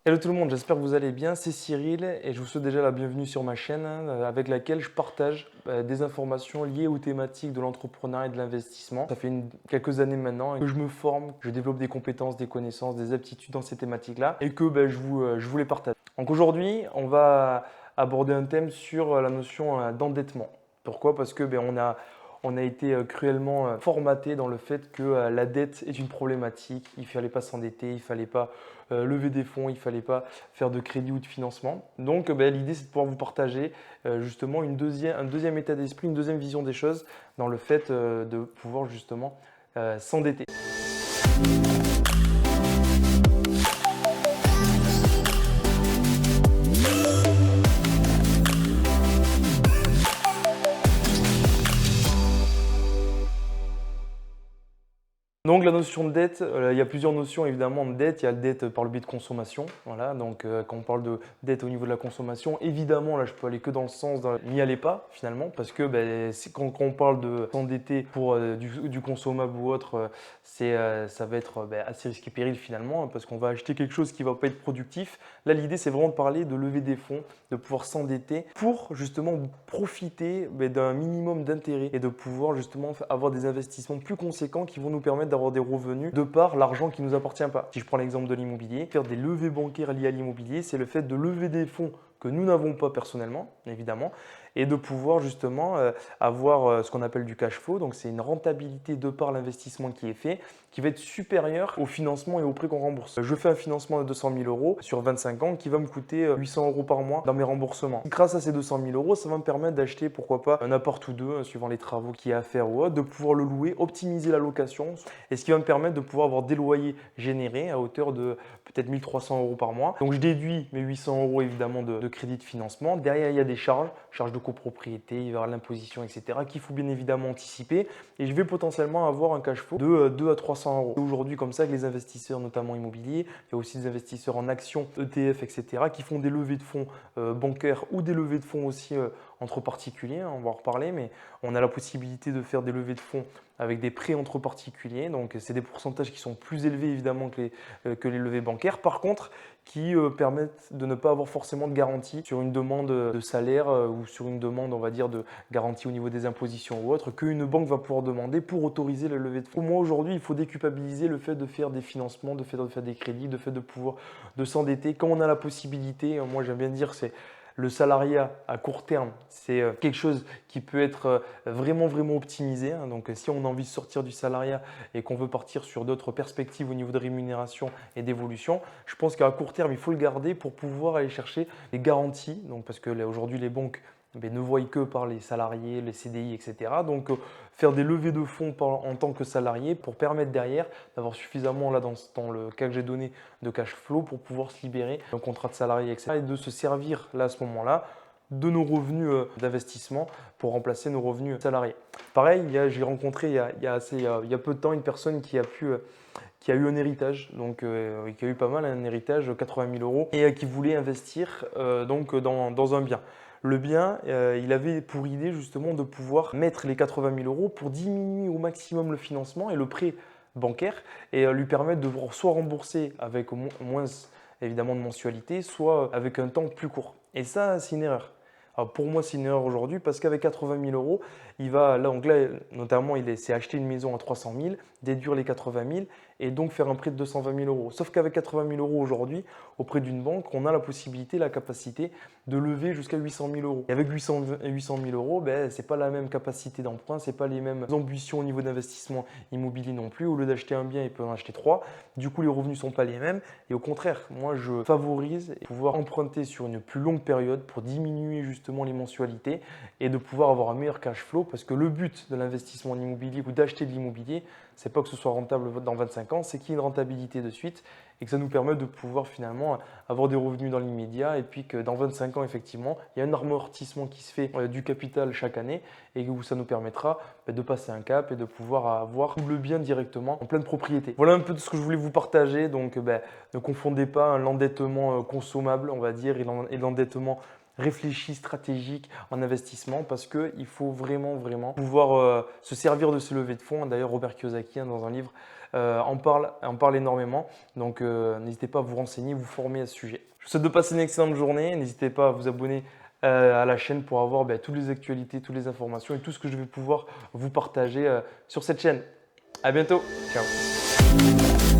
Hello tout le monde, j'espère que vous allez bien. C'est Cyril et je vous souhaite déjà la bienvenue sur ma chaîne avec laquelle je partage des informations liées aux thématiques de l'entrepreneuriat et de l'investissement. Ça fait quelques années maintenant que je me forme, que je développe des compétences, des connaissances, des aptitudes dans ces thématiques-là et que je vous les partage. Donc aujourd'hui, on va aborder un thème sur la notion d'endettement. Pourquoi? Parce que on a été cruellement formaté dans le fait que la dette est une problématique, il ne fallait pas s'endetter, il ne fallait pas lever des fonds, il ne fallait pas faire de crédit ou de financement. Donc l'idée c'est de pouvoir vous partager justement un deuxième état d'esprit, une deuxième vision des choses dans le fait de pouvoir justement s'endetter. Donc la notion de dette, il y a plusieurs notions évidemment de dette. Il y a la dette par le biais de consommation. Voilà, donc quand on parle de dette au niveau de la consommation, évidemment là je peux aller que dans le sens n'y allez pas finalement parce que quand on parle de s'endetter pour du consommable ou autre, ça va être assez risqué péril finalement hein, parce qu'on va acheter quelque chose qui ne va pas être productif. Là l'idée c'est vraiment de parler de lever des fonds, de pouvoir s'endetter pour justement profiter d'un minimum d'intérêt et de pouvoir justement avoir des investissements plus conséquents qui vont nous permettre d'avoir des revenus de par l'argent qui ne nous appartient pas. Si je prends l'exemple de l'immobilier, faire des levées bancaires liées à l'immobilier, c'est le fait de lever des fonds que nous n'avons pas personnellement, évidemment, et de pouvoir justement avoir ce qu'on appelle du cash flow. Donc c'est une rentabilité de par l'investissement qui est fait, qui va être supérieur au financement et au prêt qu'on rembourse. Je fais un financement de 200 000 euros sur 25 ans qui va me coûter 800 euros par mois dans mes remboursements. Grâce à ces 200 000 euros, ça va me permettre d'acheter pourquoi pas un appart ou deux, suivant les travaux qu'il y a à faire ou autre, de pouvoir le louer, optimiser la location, et ce qui va me permettre de pouvoir avoir des loyers générés à hauteur de peut-être 1300 euros par mois. Donc je déduis mes 800 euros évidemment de crédit de financement. Derrière, il y a des charges de copropriété, il y aura l'imposition, etc. qu'il faut bien évidemment anticiper. Et je vais potentiellement avoir un cash flow de 2 à 300 euros. Aujourd'hui, comme ça, que les investisseurs, notamment immobiliers, il y a aussi des investisseurs en actions, ETF, etc., qui font des levées de fonds bancaires ou des levées de fonds aussi entre particuliers. On va en reparler, mais on a la possibilité de faire des levées de fonds avec des prêts entre particuliers. Donc, c'est des pourcentages qui sont plus élevés évidemment que les levées bancaires. Par contre, qui permettent de ne pas avoir forcément de garantie sur une demande de salaire ou sur une demande, on va dire, de garantie au niveau des impositions ou autre, qu'une banque va pouvoir demander pour autoriser la levée de fonds. Pour moi, aujourd'hui, il faut déculpabiliser le fait de faire des financements, de faire des crédits, de s'endetter. Quand on a la possibilité, moi j'aime bien dire, c'est le salariat à court terme, c'est quelque chose qui peut être vraiment optimisé. Hein. Donc, si on a envie de sortir du salariat et qu'on veut partir sur d'autres perspectives au niveau de rémunération et d'évolution, je pense qu'à court terme, il faut le garder pour pouvoir aller chercher des garanties. Donc, parce que aujourd'hui, les banques ne voient que par les salariés, les CDI, etc. Donc, faire des levées de fonds en tant que salarié pour permettre derrière d'avoir suffisamment, là, dans le cas que j'ai donné, de cash flow pour pouvoir se libérer d'un contrat de salarié, etc. Et de se servir, là, à ce moment-là, de nos revenus d'investissement pour remplacer nos revenus salariés. Pareil, j'ai rencontré il y a peu de temps une personne qui a eu un héritage, donc qui a eu pas mal un héritage, 80 000 euros, et qui voulait investir dans un bien. Le bien, il avait pour idée justement de pouvoir mettre les 80 000 euros pour diminuer au maximum le financement et le prêt bancaire et lui permettre de soit rembourser avec moins évidemment de mensualité, soit avec un temps plus court. Et ça, c'est une erreur. Alors pour moi, c'est une erreur aujourd'hui parce qu'avec 80 000 euros, donc là, notamment, il s'est acheté une maison à 300 000, déduire les 80 000 et donc faire un prêt de 220 000 euros. Sauf qu'avec 80 000 euros aujourd'hui, auprès d'une banque, on a la possibilité, la capacité de lever jusqu'à 800 000 euros. Et avec 800 000 euros, ce n'est pas la même capacité d'emprunt, ce n'est pas les mêmes ambitions au niveau d'investissement immobilier non plus. Au lieu d'acheter un bien, il peut en acheter trois. Du coup, les revenus ne sont pas les mêmes. Et au contraire, moi, je favorise pouvoir emprunter sur une plus longue période pour diminuer justement les mensualités et de pouvoir avoir un meilleur cash flow parce que le but de l'investissement en immobilier ou d'acheter de l'immobilier, c'est pas que ce soit rentable dans 25 ans, c'est qu'il y ait une rentabilité de suite et que ça nous permet de pouvoir finalement avoir des revenus dans l'immédiat et puis que dans 25 ans, effectivement, il y a un amortissement qui se fait du capital chaque année et où ça nous permettra de passer un cap et de pouvoir avoir tout le bien directement en pleine propriété. Voilà un peu de ce que je voulais vous partager. Donc, ne confondez pas l'endettement consommable, on va dire, et l'endettement réfléchi, stratégique en investissement parce qu'il faut vraiment pouvoir se servir de ce lever de fonds. D'ailleurs, Robert Kiyosaki, dans un livre, en parle énormément. Donc n'hésitez pas à vous renseigner, vous former à ce sujet. Je vous souhaite de passer une excellente journée. N'hésitez pas à vous abonner à la chaîne pour avoir toutes les actualités, toutes les informations et tout ce que je vais pouvoir vous partager sur cette chaîne. À bientôt. Ciao.